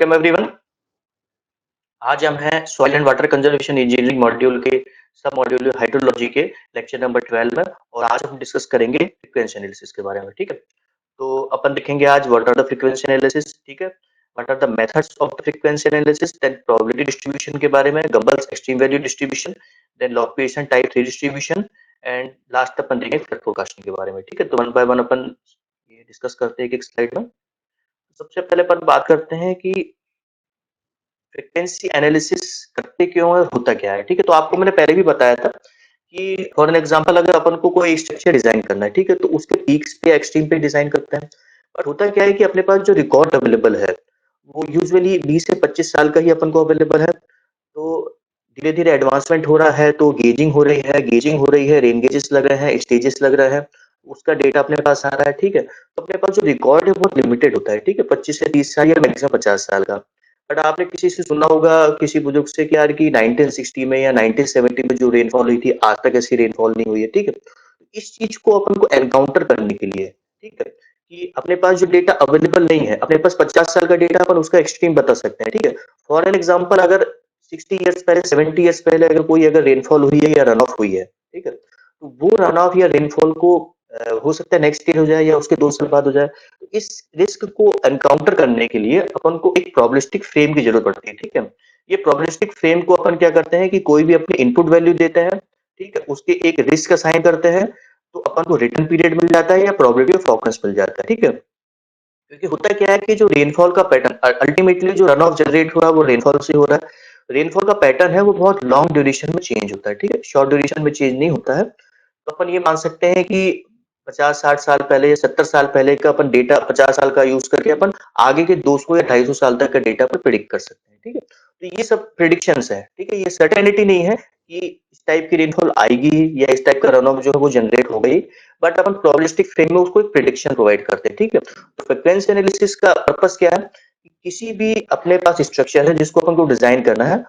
Welcome everyone. आज हम हैं soil and water conservation engineering module के सब मॉड्यूल हाइड्रोलॉजी के लेक्चर नंबर 12 में। और आज हम डिस्कस करेंगे फ्रीक्वेंसी एनालिसिस के बारे में। ठीक है, तो अपन देखेंगे आज what are the frequency analysis, ठीक है, what are the methods of the frequency analysis, then probability distribution के बारे में, Gumbel's extreme value distribution, then log Pearson type 3 distribution and last अपन देखेंगे फ्लड फोरकास्टिंग के बारे में। ठीक है, तो वन बाय वन अपन ये डिस्कस करते हैं एक स्लाइड में। सबसे पहले अपन बात करते हैं कि फ्रीक्वेंसी एनालिसिस करते क्यों है, होता क्या है। ठीक है, तो आपको मैंने पहले भी बताया था कि फॉर एन एग्जांपल अगर अपन को कोई स्ट्रक्चर डिजाइन करना है, ठीक है, तो उसके पीक्स पे एक्सट्रीम पे डिजाइन करते हैं। पर होता क्या है कि अपने पास जो रिकॉर्ड अवेलेबल है वो यूजुअली 20 से 25 साल का ही अपन को अवेलेबल है। तो धीरे धीरे एडवांसमेंट हो रहा है, तो गेजिंग हो रही है, रेन गेजेस लग रहे हैं, स्टेजेस लग रहे हैं, उसका डेटा अपने पास आ रहा है। ठीक है, तो अपने पास जो रिकॉर्ड है बहुत लिमिटेड होता है। ठीक है, 25 से 30 साल या मैक्सिमम 50 साल का। बट आपने किसी से सुना होगा, किसी बुजुर्ग से, कि यार कि 1960 में या 1970 में जो रेनफॉल हुई थी आज तक ऐसी रेनफॉल नहीं हुई है। ठीक है, तो इस चीज को अपन को एनकाउंटर करने के लिए, ठीक है, कि अपने पास जो डेटा अवेलेबल नहीं है, अपने पास 50 साल का डेटा, अपन उसका एक्सट्रीम बता सकते हैं। ठीक है, फॉर एन एग्जांपल अगर 60 इयर्स पहले, 70 इयर्स पहले अगर रेनफॉल हुई है या रन ऑफ हुई है, ठीक है, तो वो रन ऑफ या रेनफॉल को हो सकता है नेक्स्ट ईयर हो जाए या उसके 2 साल बाद हो जाए। तो इस रिस्क को एनकाउंटर करने के लिए अपन को एक प्रोबेबिलिस्टिक फ्रेम की जरूरत पड़ती है। ठीक है, ये प्रोबेबिलिस्टिक फ्रेम को अपन क्या करते हैं कि कोई भी अपनी इनपुट वैल्यू देते हैं, ठीक है, उसके एक रिस्क असाइन करते हैं, तो अपन को रिटर्न पीरियड मिल जाता है या प्रोबेबिलिटी ऑफ ऑकरेंस मिल जाता है। ठीक है, क्योंकि होता क्या है कि जो रेनफॉल का पैटर्न अल्टीमेटली जो रन ऑफ जनरेट हो रहा है वो रेनफॉल से हो रहा है। रेनफॉल का पैटर्न है वो बहुत लॉन्ग ड्यूरेशन में चेंज होता है। ठीक है, शॉर्ट ड्यूरेशन में चेंज नहीं होता है। तो अपन ये मान सकते हैं कि 50-60 साल पहले या 70 साल पहले का अपन डेटा 50 साल का यूज करके अपन आगे के 200 या 250 साल तक का डेटा पर प्रिडिक्ट कर सकते हैं। ठीक है, तो ये सब प्रिडिक्शंस है। ठीक है, ये सर्टेनिटी नहीं है कि इस टाइप की रेनफॉल आएगी या इस टाइप का रन ऑफ जो है वो जनरेट हो गई, बट अपन प्रोबेबिलिस्टिक फ्रेम में उसको एक प्रिडिक्शन प्रोवाइड करते हैं। ठीक है, तो फ्रीक्वेंसी एनालिसिस का पर्पस क्या है कि किसी भी अपने पास स्ट्रक्चर है जिसको अपन को डिजाइन करना है,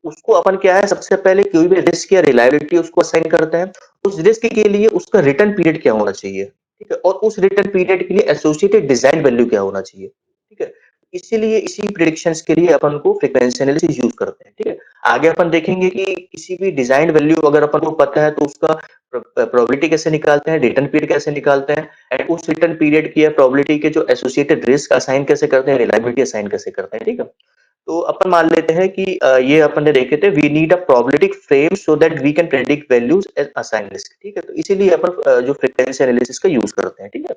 उसको अपन क्या है, सबसे पहले कोई भी रिस्क या रिलायबिलिटी उसको असाइन करते हैं। उस रिस्क के लिए उसका रिटर्न पीरियड क्या होना चाहिए, ठीक है, और उस रिटर्न पीरियड के लिए एसोसिएटेड डिजाइन वैल्यू क्या होना चाहिए। ठीक है, इसीलिए इसी प्रिडिक्शंस के लिए अपन को फ्रीक्वेंसी एनालिसिस यूज करते हैं। ठीक है, आगे अपन देखेंगे कि किसी भी डिजाइन वैल्यू अगर अपन को पता है तो उसका प्रोबेबिलिटी कैसे निकालते हैं, रिटर्न पीरियड कैसे निकालते हैं, एंड उस रिटर्न पीरियड की या प्रोबेबिलिटी के जो एसोसिएटेड रिस्क असाइन कैसे करते हैं, रिलायबिलिटी असाइन कैसे करते हैं। ठीक है, तो अपन मान लेते हैं कि ये अपन ने देखे थे, we need a probabilistic frame so that we can predict values and assign risk. ठीक है, तो इसीलिए अपन जो फ्रीक्वेंसी एनालिसिस का यूज करते हैं। ठीक है,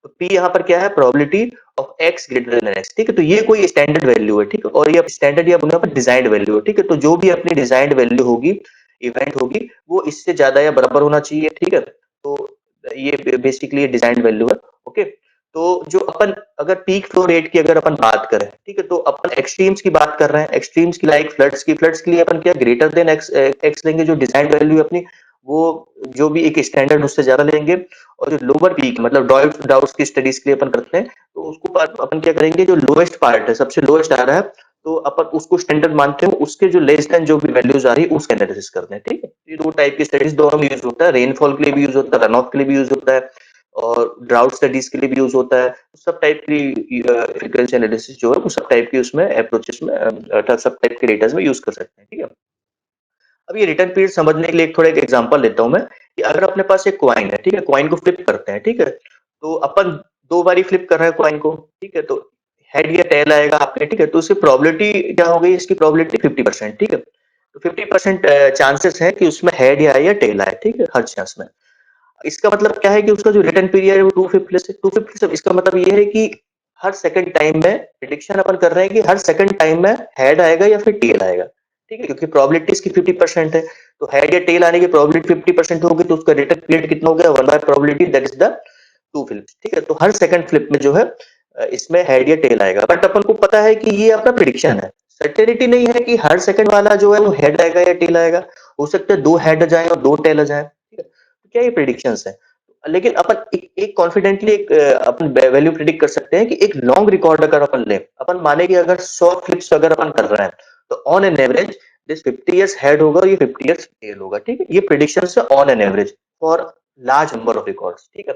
तो पी यहाँ पर क्या है, probability of x greater than x. ठीक है, तो ये कोई स्टैंडर्ड वैल्यू है। ठीक है, और ये स्टैंडर्ड या यहाँ पर डिजाइंड वैल्यू है। ठीक है, तो जो भी अपनी डिजाइंड वैल्यू होगी, इवेंट होगी, वो इससे ज्यादा या बराबर होना चाहिए। ठीक है, तो ये बेसिकली डिजाइंड वैल्यू है। ओके, तो जो अपन अगर पीक फ्लो रेट की अगर अपन बात करें, ठीक है, तो अपन एक्सट्रीम्स की बात कर रहे हैं, एक्सट्रीम्स की लाइक फ्लड्स के लिए अपन क्या ग्रेटर देन एक्स एक्स लेंगे, जो डिजाइन वैल्यू है अपनी, वो जो भी एक स्टैंडर्ड उससे ज्यादा लेंगे। और जो लोअर पीक मतलब डाउट्स की स्टडीज के लिए अपन करते हैं, तो उसको अपन क्या करेंगे, जो लोएस्ट पार्ट है, सबसे लोएस्ट आ रहा है, तो अपन उसको स्टैंडर्ड मानते हैं, उसके जो लेस देन जो भी वैल्यूज आ रही है उसका एनालिसिस करते हैं। ठीक है, ये दो टाइप की स्टडीज दोनों में यूज होता है, रेनफॉल के लिए भी यूज होता है, रन ऑफ के लिए भी यूज होता है, और ड्राउट स्टडीज के लिए भी यूज होता है। सब टाइप की फ्रीक्वेंसी एनालिसिस जो है वो सब टाइप की उसमें अप्रोचेस में सब टाइप के डेटा में यूज कर सकते हैं। ठीक है, अब ये रिटर्न पीरियड समझने के लिए एक थोड़ा एक एग्जांपल लेता हूं मैं, कि अगर अपने पास एक कॉइन है, ठीक है, कॉइन को फ्लिप करते हैं, ठीक है, तो अपन दो बारी फ्लिप कर रहे हैं कॉइन को, ठीक है, तो हेड या टेल आएगा आपके। ठीक है, तो उसकी प्रोबेबिलिटी क्या हो गई, इसकी प्रोबेबिलिटी 50%। ठीक है, तो 50% चांसेस है कि उसमें हेड या आए या टेल आए। ठीक है, हर चांस में। इसका मतलब क्या है कि उसका जो रिटर्न पीरियड है वो 250 इसका मतलब ये है कि हर सेकंड टाइम में प्रिडिक्शन अपन कर रहे हैं कि हर सेकंड टाइम में हेड आएगा या फिर टेल आएगा। ठीक है, क्योंकि प्रोबेबिलिटी इसकी 50% है, तो हेड या टेल आने की प्रोबेबिलिटी 50% होगी, तो उसका रिटर्न पीरियड कितना हो गया, 1 bye probability, that is the 2 flip. ठीक है, तो हर सेकंड फ्लिप में जो है इसमें हेड या टेल आएगा, बट अपन को पता है कि ये अपना प्रिडिक्शन है, सर्टेनिटी नहीं है कि हर सेकंड वाला जो है वो हेड आएगा या टेल आएगा। हो सकता है 2 हेड जाए और 2 टेल जाए। ठीक है, तो क्या ये प्रिडिक्शंस है, लेकिन अपन एक कॉन्फिडेंटली एक अपन वैल्यू प्रिडिक्ट कर सकते हैं कि एक लॉन्ग रिकॉर्ड अगर अपन ले, अपन माने कि अगर 100 फ्लिप्स अगर अपन कर रहे हैं, तो on an average this 50 years head होगा और ये 50 इयर्स टेल होगा। ठीक है, ये प्रिडिक्शन है on an average for large number of records. ठीक है,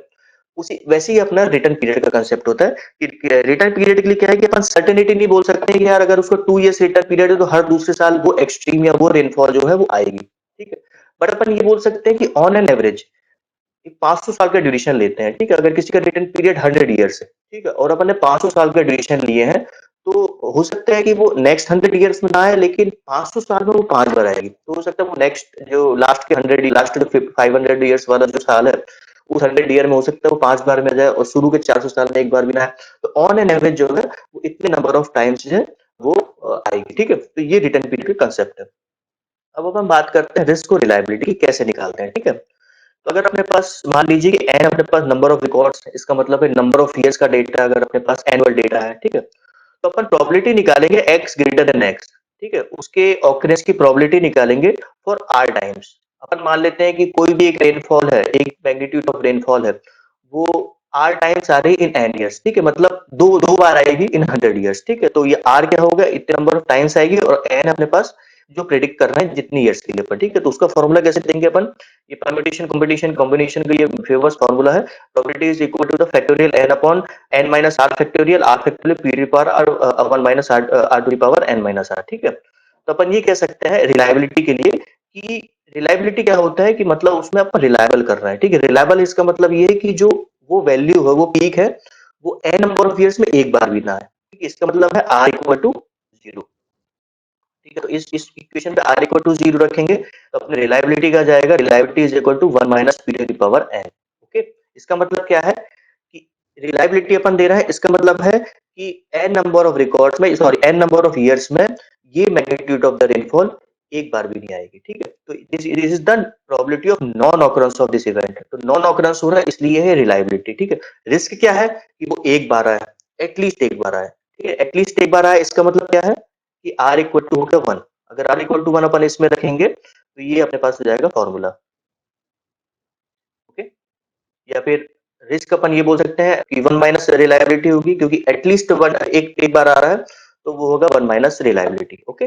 उसी वैसे ही अपना रिटर्न पीरियड का कांसेप्ट होता है कि रिटर्न पीरियड के लिए क्या है कि अपन सर्टेनिटी नहीं बोल सकते हैं कि यार अगर उसका 2 इयर्स रिटर्न पीरियड है तो हर दूसरे साल वो एक्सट्रीम या वो रेनफॉल जो है वो आएगी, ठीक है? बट अपन ये बोल सकते हैं कि ऑन एन एवरेज 500 साल का ड्यूरेशन लेते हैं, ठीक है? अगर किसी का रिटर्न पीरियड 100 ईयर्स है, ठीक है? और अपन ने 500 साल का ड्यूरेशन लिए हैं, तो हो सकता है कि वो नेक्स्ट 100 ईयर्स में ना आए लेकिन 500 साल में वो 5 बार आएगी। तो हो सकता है वो नेक्स्ट जो लास्ट के 100 लास्ट जो 500 ईयर्स वाला जो साल है, उस 100 ईयर में हो सकता है वो 5 बार में आ जाए और शुरू के 400 साल में 1 बार भी ना आए। तो ऑन एन एवरेज जो है, वो इतने नंबर ऑफ टाइम्स जो है वो आएगी, ठीक है? तो ये रिटर्न पीरियड का कांसेप्ट है। अब अपन बात करते हैं रिस्क और रिलायबिलिटी की कैसे निकालते हैं, ठीक है? तो अगर अपने पास मान लीजिए कि एन अपने पास नंबर ऑफ रिकॉर्ड्स है, इसका मतलब है नंबर ऑफ ईयर्स का डेटा अगर अपने पास एनुअल डेटा है, ठीक है? तो अपन प्रोबेबिलिटी निकालेंगे x ग्रेटर देन x, ठीक है? उसके ऑकरेंस की प्रोबेबिलिटी निकालेंगे फॉर r टाइम्स। अपन मान लेते हैं कि कोई भी एक रेनफॉल है, एक मैग्नीट्यूड ऑफ रेनफॉल है, वो r टाइम्स आ रही इन n ईयर्स, ठीक है? मतलब दो दो बार आएगी इन 100 ईयर्स, ठीक है? तो ये r क्या होगा, इतने नंबर ऑफ टाइम्स आएगी और n अपने पास जो प्रेडिक्ट कर रहे हैं जितनी ईयर्स के लिए अपन, ठीक है? तो उसका फॉर्मूला कैसे देंगे अपन, ये परम्यूटेशन कॉम्बिनेशन कॉम्बिनेशन का ये फेमस फॉर्मूला है, probability is equal to the factorial n upon n minus r factorial p to power r 1 minus r to power n minus r, ठीक है? तो अपन ये कह सकते हैं रिलायबिलिटी के लिए कि रिलायबिलिटी क्या होता है कि मतलब उसमें अपन रिलायबल कर रहे हैं, ठीक है? रिलायबल इसका मतलब ये है कि जो वो वैल्यू है, वो पीक है, वो n नंबर ऑफ ईयर्स में एक बार भी ना आए, ठीक है? इसका मतलब है r इक्वल टू 0, ठीक है? तो इस इक्वेशन पे r इक्वल टू 0 रखेंगे तो अपने रिलायबिलिटी का जाएगा, reliability is equal to 1 minus p to the power n, okay? इसका मतलब क्या है कि रिलायबिलिटी अपन दे रहा है, इसका मतलब है कि n नंबर ऑफ रिकॉर्ड्स में, sorry, n number of years में ये मैग्नीट्यूड ऑफ द रेनफॉल एक बार भी नहीं आएगी, ठीक है? तो this is the probability of non occurrence of this event. तो नॉन ऑकरेंस हो रहा है इसलिए है रिलायबिलिटी, ठीक है? रिस्क क्या है कि वो एक बार आए, एटलीस्ट एक बार आए, ठीक है? एटलीस्ट एक बार आए इसका मतलब क्या है कि r इक्वल टू हो गया 1। अगर r इक्वल टू 1 अपन इसमें रखेंगे तो ये अपने पास हो जाएगा फॉर्मूला, ओके? या फिर रिस्क अपन ये बोल सकते हैं कि 1 माइनस रिलायबिलिटी होगी क्योंकि एटलीस्ट 1 एक बार आ रहा है, तो वो होगा 1 माइनस रिलायबिलिटी, ओके?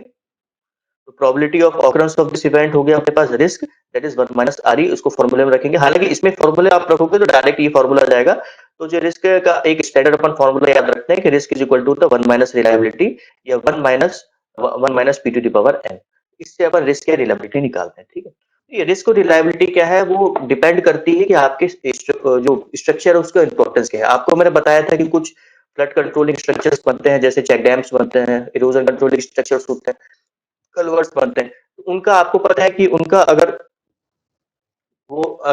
तो probability of occurrence of this event हो गया अपने पास रिस्क, दैट इज 1 माइनस आरई, उसको फॉर्मूले में रखेंगे। हालांकि इसमें फॉर्मूले आप रखोगे तो डायरेक्ट ये फॉर्मूला आ जाएगा। तो जो रिस्क का एक स्टैंडर्ड अपन फॉर्मूला याद रखते हैं कि risk is equal to the 1 minus reliability या 1 minus P to the power N. इससे अपन रिस्क या रिलायबिलिटी निकालते हैं, ठीक है? तो ये रिस्क और रिलायबिलिटी क्या है, वो डिपेंड करती है कि आपके जो स्ट्रक्चर है उसका इंपॉर्टेंस क्या है। आपको मैंने बताया था कि कुछ फ्लड कंट्रोलिंग स्ट्रक्चर्स बनते हैं, जैसे चेक डैम्स बनते हैं, इरोजन कंट्रोलिंग स्ट्रक्चर्स होते हैं, कलवर्ट्स बनते हैं। तो उनका आपको पता है कि उनका अगर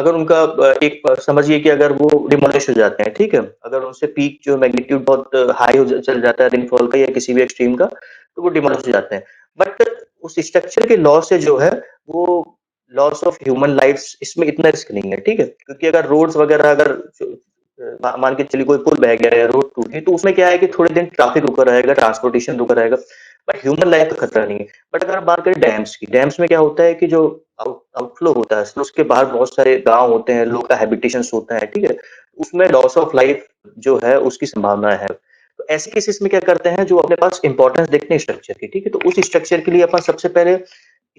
उनका एक समझिए कि अगर वो डिमोलिश हो जाते हैं, ठीक है? अगर उनसे पीक जो मैग्नीट्यूड बहुत हाई हो चल जाता है रेनफॉल का या किसी भी एक्सट्रीम का, तो वो डिमोलिश हो जाते हैं। बट उस स्ट्रक्चर के लॉस से जो है, वो लॉस ऑफ ह्यूमन लाइफ्स, इसमें इतना रिस्क नहीं है, ठीक है? क्योंकि अगर रोड्स वगैरह अगर मान के चलिए कोई पुल बह गया या रोड टूट गई, तो उसमें क्या है कि थोड़े दिन ट्रैफिक रुका रहेगा, ट्रांसपोर्टेशन रुका रहेगा, बट ह्यूमन लाइफ का खतरा नहीं है। बट अगर आप बात करें डैम्स की, डैम्स में क्या होता है कि जो आउटफ्लो होता है, उसके बाहर बहुत सारे गांव होते हैं, लोग का हैबिटेशंस होता है, ठीक है? उसमें लॉस ऑफ लाइफ जो है उसकी संभावना है। तो ऐसे केसेस में क्या करते हैं, जो अपने पास इंपॉर्टेंस देखते हैं स्ट्रक्चर की, ठीक है? तो उस स्ट्रक्चर के लिए अपन सबसे पहले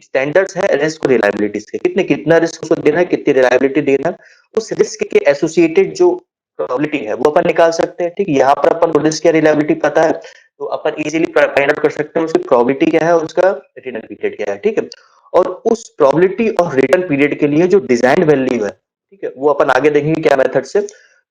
स्टैंडर्ड्स है रिस्क और रिलायबिलिटी के, कितना रिस्क उसको देना है, कितनी रिलायबिलिटी देना है, उस रिस्क के एसोसिएटेड जो प्रोबेबिलिटी है वो अपन निकाल सकते हैं, ठीक है? यहाँ पर अपन को रिस्क या रिलायबिलिटी पता है तो अपन इजीली फाइंड आउट कर सकते हैं उसकी प्रोबेबिलिटी क्या है और उसका रिटर्न पीरियड क्या है, ठीक है? और उस प्रोबेबिलिटी और रिटर्न पीरियड के लिए जो डिजाइन वैल्यू है, ठीक है, वो अपन आगे देखेंगे क्या मेथड से,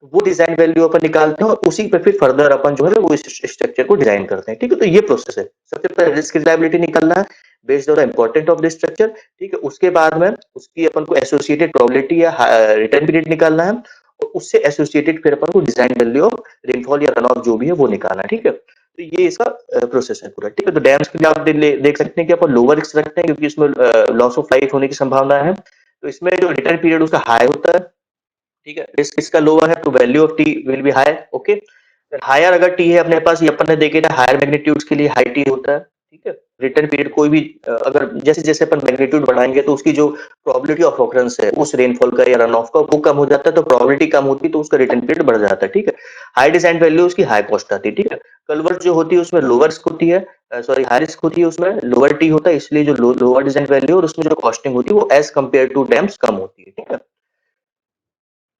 वो डिजाइन वैल्यू अपन निकालते हैं और उसी पे फिर फर्दर अपन जो है वो इस स्ट्रक्चर को डिजाइन करते हैं, ठीक है? तो ये प्रोसेस है। सबसे पहले रिस्क रिलायबिलिटी निकालना है based on the important of the structure, ठीक है? उसके बाद में उसकी अपन को एसोसिएटेड प्रोबेबिलिटी या रिटर्न पीरियड निकालना है और उससे एसोसिएटेड फिर अपन को डिजाइन वैल्यू ऑफ रेनफॉल या रन ऑफ जो भी है वो निकालना है, ठीक है? तो ये इसका प्रोसेस है पूरा, ठीक है? तो डैम्स के लिए आप देख सकते हैं कि अपन लोअर रिस्क रखते हैं क्योंकि इसमें लॉस ऑफ लाइफ होने की संभावना है। तो इसमें जो रिटर्न पीरियड उसका हाई होता है, ठीक है? रिस्क इसका लोअर है तो value of T will be high, okay? Higher अगर टी है अपने पास, ये अपन ने देखे थे हायर मैग्नीट्यूड्स के लिए हाई टी होता है, ठीक है? रिटर्न पीरियड कोई भी अगर जैसे जैसे अपन मैग्नीट्यूड बढ़ाएंगे तो उसकी जो प्रोबेबिलिटी ऑफ ऑकरेंस है उस रेनफॉल का या रन ऑफ का वो कम हो जाता है, तो प्रोबेबिलिटी कम होती है तो उसका रिटर्न पीरियड बढ़ जाता है, ठीक है? हाई डिजाइन वैल्यू उसकी हाई कॉस्ट आती है, ठीक है? कलवर्ट जो होती है उसमें लोअर रिस्क होती है, सॉरी हाई रिस्क होती है, उसमें लोअर टी होता है, इसलिए जो लोअर डिजाइन वैल्यू और उसमें जो कॉस्टिंग होती है वो एज कम्पेयर टू डैम्स कम होती है, ठीक है?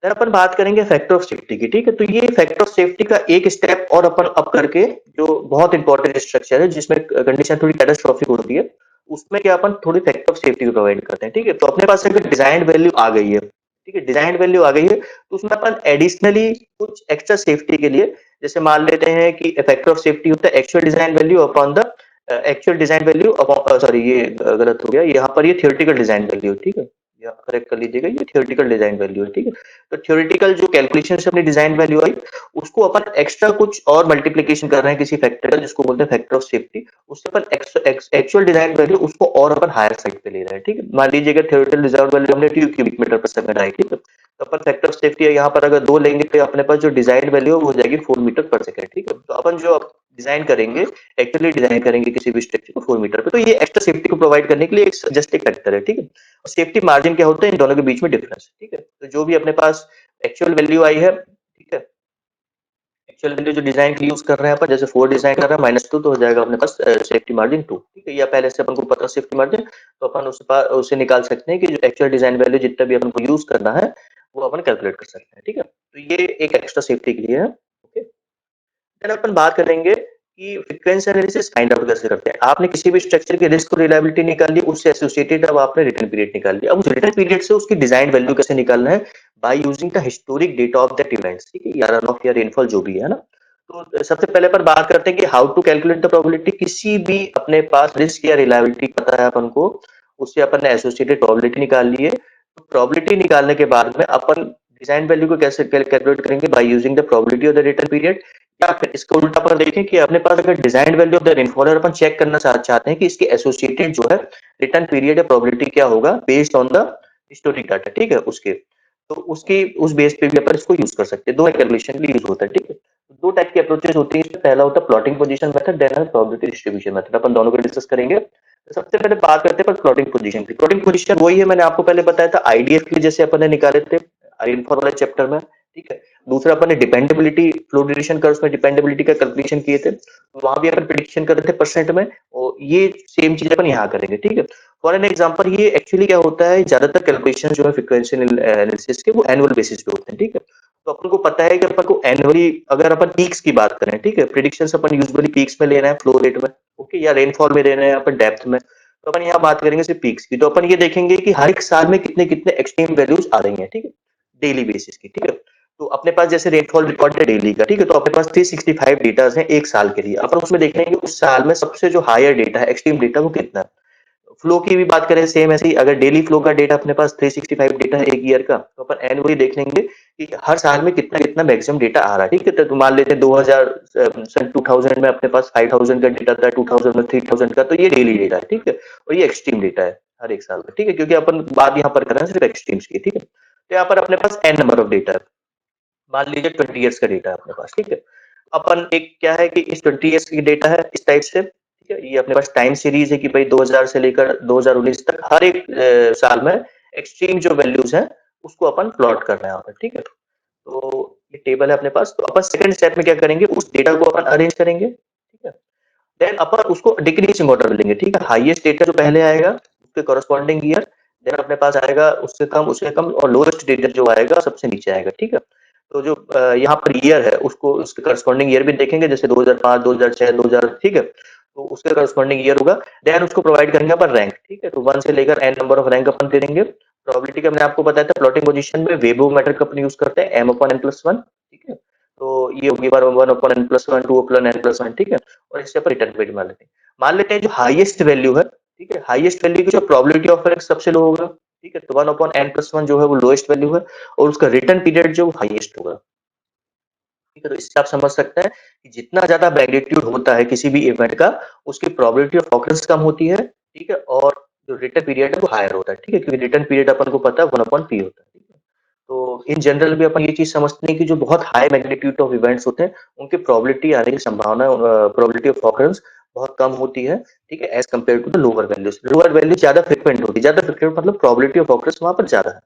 देन अपन बात करेंगे फैक्टर ऑफ सेफ्टी की, ठीक है? तो ये फैक्टर ऑफ सेफ्टी का एक स्टेप और अपन अप करके जो बहुत इंपॉर्टेंट स्ट्रक्चर है जिसमें कंडीशन थोड़ी कैटास्ट्रोफिक होती है, उसमें क्या अपन थोड़ी फैक्टर ऑफ सेफ्टी प्रोवाइड करते हैं, ठीक है? तो अपने पास अगर डिजाइन वैल्यू आ गई है, ठीक है? डिजाइन वैल्यू आ गई है, तो उसमें अपन एडिशनली कुछ एक्स्ट्रा सेफ्टी के लिए जैसे मान लेते हैं कि फैक्टर ऑफ सेफ्टी होता है actual design value upon the actual design value upon sorry ये गलत हो गया, यहाँ पर ये थियोरेटिकल डिजाइन वैल्यू, ठीक है? या करेक्ट कर लीजिएगा, ये थियोरेटिकल डिजाइन वैल्यू है, ठीक है? तो थियोरेटिकल जो कैलकुलेशन से अपनी डिजाइन वैल्यू आई, उसको अपन एक्स्ट्रा कुछ और मल्टीप्लिकेशन कर रहे हैं किसी फैक्टर का जिसको बोलते हैं फैक्टर ऑफ सेफ्टी, उससे अपन एक्चुअल डिजाइन वैल्यू उसको और अपन हायर साइड पे ले रहे हैं, ठीक है? मान लीजिए अगर थियोरेटिकल डिजाइन वैल्यू हमने 2 क्यूबिक मीटर पर सेकंड आई, ठीक है? तो अपन फैक्टर ऑफ सेफ्टी यहाँ पर अगर 2 लेंगे तो अपने पास जो डिजाइन वैल्यू है वो हो जाएगी 4 मीटर पर सेकंड, ठीक है? तो अपन जो डिजाइन करेंगे, एक्चुअली डिजाइन करेंगे किसी भी स्ट्रक्चर को 4 मीटर पे, तो ये एक्स्ट्रा सेफ्टी को प्रोवाइड करने के लिए एक जस्ट एक फैक्टर है, ठीक है? और सेफ्टी मार्जिन क्या होता है इन दोनों के बीच में डिफरेंस, ठीक है? तो जो भी अपने पास एक्चुअल वैल्यू आई है, ठीक है? एक्चुअल वैल्यू जो डिजाइन के लिए यूज कर रहे हैं अपन, जैसे 4 डिजाइन कर रहे हैं -2 तो हो जाएगा अपने पास सेफ्टी मार्जिन 2, ठीक है? या पहले से अपन को पता सेफ्टी मार्जिन, तो अपन उसे निकाल सकते हैं कि जो एक्चुअल डिजाइन वैल्यू जितना भी अपन को यूज करना है वो अपन कैलकुलेट कर सकते हैं, ठीक है? तो ये एक एक्स्ट्रा सेफ्टी के लिए है, ओके? देन अपन बात करेंगे कि फ्रीक्वेंसी एनालिसिस फाइंड आउट कैसे करते हैं। आपने किसी भी स्ट्रक्चर की रिस्क और रिलायबिलिटी निकाल ली, उससे एसोसिएटेड अब आपने रिटर्न पीरियड निकाल लिया। अब उस रिटर्न पीरियड से उसकी डिजाइन वैल्यू कैसे निकालना है, by using the historic data of that events, ठीक है? या रन ऑफ या रेनफॉल जो भी है ना। तो सबसे पहले अपन बात करते हैं कि how to calculate the probability. किसी भी अपने पास रिस्क या रिलायबिलिटी पता है अपन को, उससे अपन ने एसोसिएटेड प्रोबेबिलिटी निकाल ली है। तो प्रोबेबिलिटी निकालने के बाद में अपन डिजाइन वैल्यू को कैसे कैलकुलेट करेंगे, by using the probability of the return period. या फिर इसका उल्टा अपन देखें कि अपने पास अगर design value of the rainfall अपन चेक करना चाहते हैं कि इसके एसोसिएटेड जो है रिटर्न पीरियड या प्रोबेबिलिटी क्या होगा based on the historic data, ठीक है? उसके तो उसकी उस बेस पे भी अपन इसको यूज कर सकते हैं। दो कैलकुलेशन के लिए यूज होता है, ठीक है? दो टाइप की अप्रोचेस होती है इसमें। पहला होता है प्लॉटिंग पोजीशन मेथड, देन है प्रोबेबिलिटी डिस्ट्रीब्यूशन मेथड। अपन दोनों को डिस्कस करेंगे। तो सबसे पहले बात करते हैं प्लॉटिंग पोजीशन की। प्लॉटिंग पोजीशन वही है, मैंने आपको पहले बताया था आईडीएफ के लिए जैसे अपन ने निकाले थे रेनफॉल वाले चैप्टर में, ठीक है? दूसरा अपन ने डिपेंडेबिलिटी फ्लो ड्यूरेशन कर्व्स में डिपेंडेबिलिटी का कैलकुलेशन किए थे, वहां भी अपन प्रिडिक्शन कर रहे थे परसेंट में, और ये सेम चीज अपन यहाँ करेंगे, ठीक है? फॉर एन एग्जांपल, ये एक्चुअली क्या होता है, ज्यादातर कैलकुलेशन जो है फ्रीक्वेंसी एनालिसिस के वो एनुअल बेसिस पे होते हैं, ठीक है? तो अपन को पता है कि अपन को एनुअली अगर अपन पीक्स की बात करें, ठीक है? प्रिडिक्शन अपन यूजुअली पीक्स में ले रहे हैं, फ्लो रेट में, ओके? या रेनफॉल में ले रहे हैं अपन डेप्थ में, तो अपन यहाँ बात करेंगे सिर्फ पीक्स की। तो अपन ये देखेंगे कि हर एक साल में कितने कितने एक्सट्रीम वैल्यूज आ रही हैं, ठीक है? डेली बेसिस की, ठीक है? तो अपने पास जैसे रेनफॉल रिकॉर्ड है डेली का, ठीक है? तो अपने पास 365 डेटा है एक साल के लिए। अपन उसमें देख लेंगे उस साल में सबसे जो हायर डेटा है, एक्सट्रीम डेटा, वो कितना है। फ्लो की भी बात करें सेम ऐसे ही, अगर डेली फ्लो का डेटा अपने पास 365 डेटा है एक ईयर का, तो अपन एनुअली देख लेंगे कि हर साल में कितना कितना मैक्सिमम डेटा आ रहा है, ठीक है? तो मान लेते हैं 2000 सन 2000 में अपने पास 5000 का डेटा था, 2000 में 3000 का, तो ये डेली डेटा है, ठीक है? और ये एक्सट्रीम डेटा है हर एक साल में, ठीक है? क्योंकि अपन बात यहाँ पर कर रहे हैं सिर्फ एक्सट्रीम्स की, ठीक है? तो यहाँ पर अपने पास एन नंबर ऑफ डेटा है। मान लीजिए 20 ईयर्स का डेटा है अपने पास, ठीक है? अपन एक क्या है कि इस 20 ईयर्स की डेटा है इस टाइप से, ठीक है? ये अपने पास टाइम सीरीज है कि भाई 2000 से लेकर 2019 तक हर एक साल में एक्सट्रीम जो वैल्यूज हैं उसको अपन प्लॉट कर रहे हैं यहाँ पर, ठीक है? तो ये टेबल है अपने पास। तो अपन सेकंड स्टेप में क्या करेंगे, उस डेटा को अपन अरेंज करेंगे, ठीक है? देन अपन उसको डिक्रीजिंग ऑर्डर में लेंगे, ठीक है? हाईएस्ट डेटा जो पहले आएगा उसके कॉरस्पॉन्डिंग ईयर, देन अपने पास आएगा उससे कम, और लोएस्ट डेटा जो आएगा सबसे नीचे आएगा, ठीक है? तो जो यहाँ पर ईयर है उसको उसके करस्पॉन्डिंग ईयर भी देखेंगे, जैसे 2005, 2006, 2000, ठीक है? तो उसके करस्पॉन्डिंग ईयर होगा। देन उसको प्रोवाइड करेंगे अपन रैंक, ठीक है? तो 1 से लेकर एन नंबर ऑफ रैंक अपन दे देंगे। प्रोबेबिलिटी का मैंने आपको बताया था प्लॉटिंग पोजीशन में वेबो मेथड का अपन यूज करते हैं, m अपॉन n+1, ठीक है? तो ये होगी 1 अपॉन n+1, 2 अपॉन n+1, ठीक है? और इससे अपन रिटर्न पीरियड मान लेते हैं जो हाईएस्ट वैल्यू है, ठीक है? हाईएस्ट वैल्यू की जो प्रोबेबिलिटी ऑफ रैंक सबसे लो होगा, ठीक है? तो 1 अपॉन n+1 जो है वो लोएस्ट वैल्यू है, और उसका रिटर्न पीरियड जो हाईएस्ट होगा, ठीक है? तो इससे आप समझ सकते हैं कि जितना ज्यादा मैग्नीट्यूड होता है किसी भी इवेंट का, उसकी प्रोबेबिलिटी ऑफ ऑकरेंस कम होती है, ठीक है? और जो रिटर्न पीरियड है वो हायर होता है, ठीक है? क्योंकि रिटर्न पीरियड अपन को पता है 1 अपॉन p होता है, ठीक है? तो इन जनरल भी अपन ये चीज समझते हैं कि जो बहुत हाई मैग्नीट्यूड ऑफ इवेंट्स होते हैं उनकी प्रोबेबिलिटी आने की संभावना, प्रोबेबिलिटी ऑफ ऑकरेंस बहुत कम होती है, ठीक है? As compare to the lower values. Lower value ज्यादा फ्रिक्वेंट होती है, ज्यादा फ्रिक्वेंट मतलब प्रोबेबिलिटी ऑफ ऑकरेंस वहां पर ज्यादा है।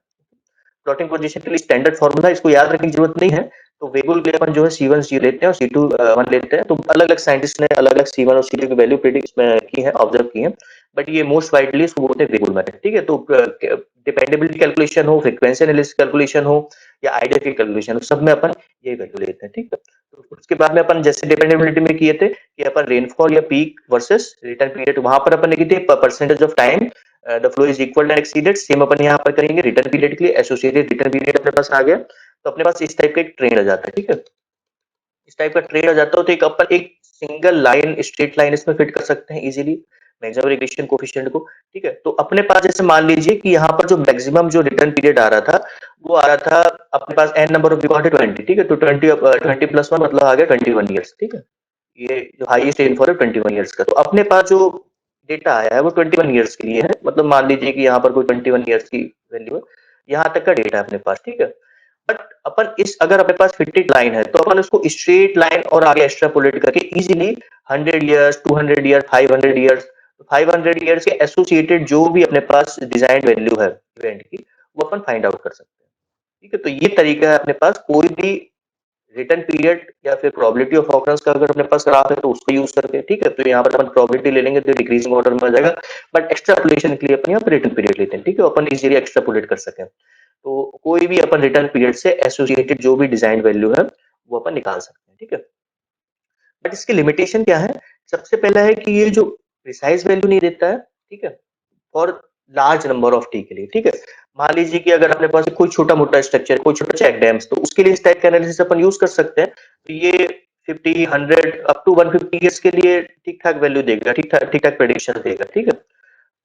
प्लॉटिंग पोजीशन के लिए स्टैंडर्ड फॉर्मूला, इसको याद रखने की जरूरत नहीं है, तो वेबुल के लिए अपन जो है C1 C लेते हैं और C2 1 लेते हैं। तो अलग-अलग साइंटिस्ट ने अलग-अलग C1 और C2 की वैल्यू प्रेडिक्ट की है, ऑब्जर्व की है। बट ये मोस्ट वाइडली इसको बोलते हैं वेबुल मेथड, ठीक है? तो डिपेंडेबिलिटी कैलकुलेशन हो, फ्रीक्वेंसी एनालिसिस कैलकुलेशन हो या आइडिया की कैलकुलेशन हो, सब में अपन ये वैल्यू लेते हैं, ठीक है? तो उसके बाद में अपन जैसे डिपेंडेबिलिटी में किए थे कि अपन रेनफॉल या पीक वर्सेस रिटर्न पीरियड, वहां पर अपन लिखे थे percentage of time the flow is equal and exceeded. Same अपन यहाँ पर करेंगे रिटर्न पीरियड के लिए, एसोसिएटेड रिटर्न पीरियड अपने पास आ गया, तो अपने पास इस टाइप का एक ट्रेंड आ जाता है, ठीक है? इस टाइप का ट्रेड आ जाता हो तो एक अपन एक सिंगल लाइन, स्ट्रेट लाइन इसमें फिट कर सकते हैं इजीली मैक्सिमम रिग्रेशन कोफिशिएंट को, ठीक है? तो अपने पास जैसे मान लीजिए कि यहाँ पर जो मैक्सिमम जो रिटर्न पीरियड आ रहा था, वो आ रहा था अपने पास एन नंबर ऑफ रिकॉर्ड 20, ठीक है? तो 20 प्लस 1 मतलब आ गया 21 ईयर्स, ठीक है? ये जो हाईएस्ट रेनफॉल है 21 ईयर्स का। तो अपने पास जो डेटा आया है वो 21 ईयर्स के लिए है, मतलब मान लीजिए कि यहाँ पर कोई 21 ईयर्स की वैल्यू है, यहाँ तक का डेटा है अपने पास, ठीक है? बट अपन इस अगर अपने पास फिटेड लाइन है तो अपन उसको स्ट्रेट लाइन और आगे एक्स्ट्रापोलेट करके easily 100 years, 200 years, 500 years, 500 years के एसोसिएटेड जो भी अपने पास डिजाइन वैल्यू है इवेंट की, वो अपन फाइंड आउट कर सकते हैं, ठीक है? तो ये तरीका है अपने पास कोई भी रिटर्न पीरियड या फिर प्रोबेबिलिटी ऑफ ऑकरेंस का अगर अपने पास ग्राफ है तो उसको यूज करके, ठीक है? तो यहाँ पर अपन प्रोबेबिलिटी ले लेंगे तो डिक्रीजिंग ऑर्डर में आ जाएगा, बट एक्स्ट्रापोलेशन के लिए अपन यहाँ पर रिटर्न पीरियड लेते हैं, ठीक है? अपन इजीली एक्स्ट्रापोलेट कर सकें, तो कोई भी अपन रिटर्न पीरियड से एसोसिएटेड जो भी डिजाइन वैल्यू है वो अपन निकाल सकते हैं, ठीक है? बट इसकी लिमिटेशन क्या है? सबसे पहला है कि ये जो प्रिसाइज वैल्यू नहीं देता है, ठीक है? For large number of T के लिए, ठीक है? मान लीजिए कि अगर अपने पास कोई छोटा मोटा स्ट्रक्चर, कोई छोटा चेक डैम्स, तो उसके लिए इस टाइप का एनालिसिस अपन यूज कर सकते हैं। तो ये 50, 100 अप टू 150 ईयर्स के लिए ठीक ठाक वैल्यू देगा, ठीक ठाक प्रेडिक्शन देगा, ठीक है?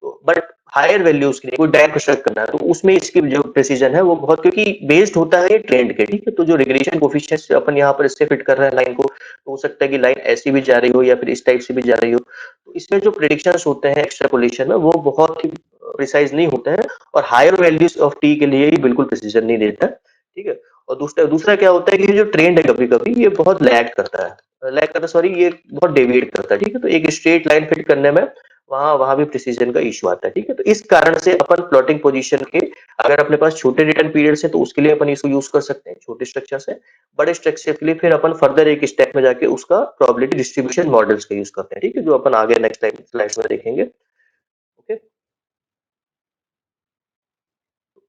तो बट हायर वैल्यूज के लिए कोई डायरेक्ट कंस्ट्रक्ट करना है तो उसमें इसकी जो प्रिसीजन है वो बहुत, क्योंकि बेस्ड होता है ये ट्रेंड के, ठीक है? तो जो रिग्रेशन कोफिशिएंट से अपन यहाँ पर इससे फिट कर रहे हैं लाइन को, तो हो सकता है कि लाइन ऐसी भी जा रही हो या फिर इस टाइप से भी जा रही हो, तो इसमें जो प्रेडिक्शंस होते हैं एक्सट्रापोलेशन में वो बहुत ही प्रिसाइज नहीं होते हैं, और हायर वैल्यूज ऑफ टी के लिए ही बिल्कुल प्रिसीजन नहीं देता है, ठीक है? और दूसरा दूसरा क्या होता है कि ये जो ट्रेंड है कभी कभी ये बहुत लैग करता, सॉरी, ये बहुत डेविएट करता है, ठीक है? तो एक स्ट्रेट लाइन फिट करने में वहाँ वहाँ भी प्रिसीजन का इश्यू आता है, ठीक है? तो इस कारण से अपन प्लॉटिंग पोजीशन के अगर अपने पास छोटे रिटर्न पीरियड्स है तो उसके लिए अपन इसको यूज कर सकते हैं छोटे स्ट्रक्चर से। बड़े स्ट्रक्चर के लिए फिर अपन फर्दर एक स्टेप में जाके उसका प्रोबेबिलिटी डिस्ट्रीब्यूशन मॉडल्स का यूज करते हैं, ठीक है? जो अपन आगे नेक्स्ट टाइम स्लाइड्स में देखेंगे, ओके?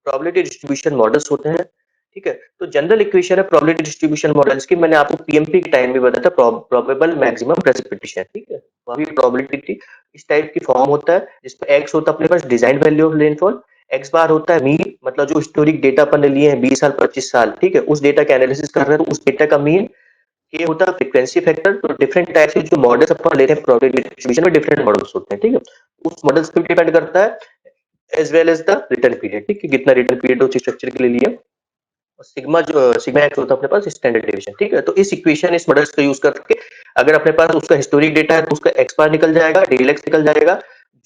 प्रोबेबिलिटी डिस्ट्रीब्यूशन मॉडल्स होते हैं, ठीक है? तो जनरल इक्वेशन है प्रोबेबिलिटी डिस्ट्रीब्यूशन मॉडल्स की, मैंने आपको पीएमपी के टाइम में बताया था, प्रोबेबल मैक्सिमम प्रेसिपिटेशन, ठीक है? वहाँ भी प्रोबेबिलिटी इस टाइप की फॉर्म होता है जिसमें एक्स होता है अपने पास design value of rainfall, X bar होता है मीन, मतलब जो हिस्टोरिक डेटा अपन ने लिए हैं 20 साल 25 साल, ठीक है? उस डेटा के एनालिसिस कर रहे हैं तो उस डेटा का मीन, ये होता है फ्रीक्वेंसी फैक्टर। तो डिफरेंट टाइप के जो मॉडल्स अपन लेते हैं प्रोबेबिलिटी डिस्ट्रीब्यूशन में डिफरेंट मॉडल्स होते हैं, ठीक है? उस मॉडल्स पे डिपेंड करता है as well as the return period, ठीक है? कितना रिटर्न पीरियड उस स्ट्रक्चर के लिए लिया, और सिग्मा जो सिग्मा एक्स होता है अपने पास स्टैंडर्ड डेविएशन, ठीक है? तो इस इक्वेशन इस मॉडल्स का यूज करके अगर अपने पास उसका हिस्टोरिक डेटा है तो उसका एक्स बार निकल जाएगा, डेल एक्स निकल जाएगा,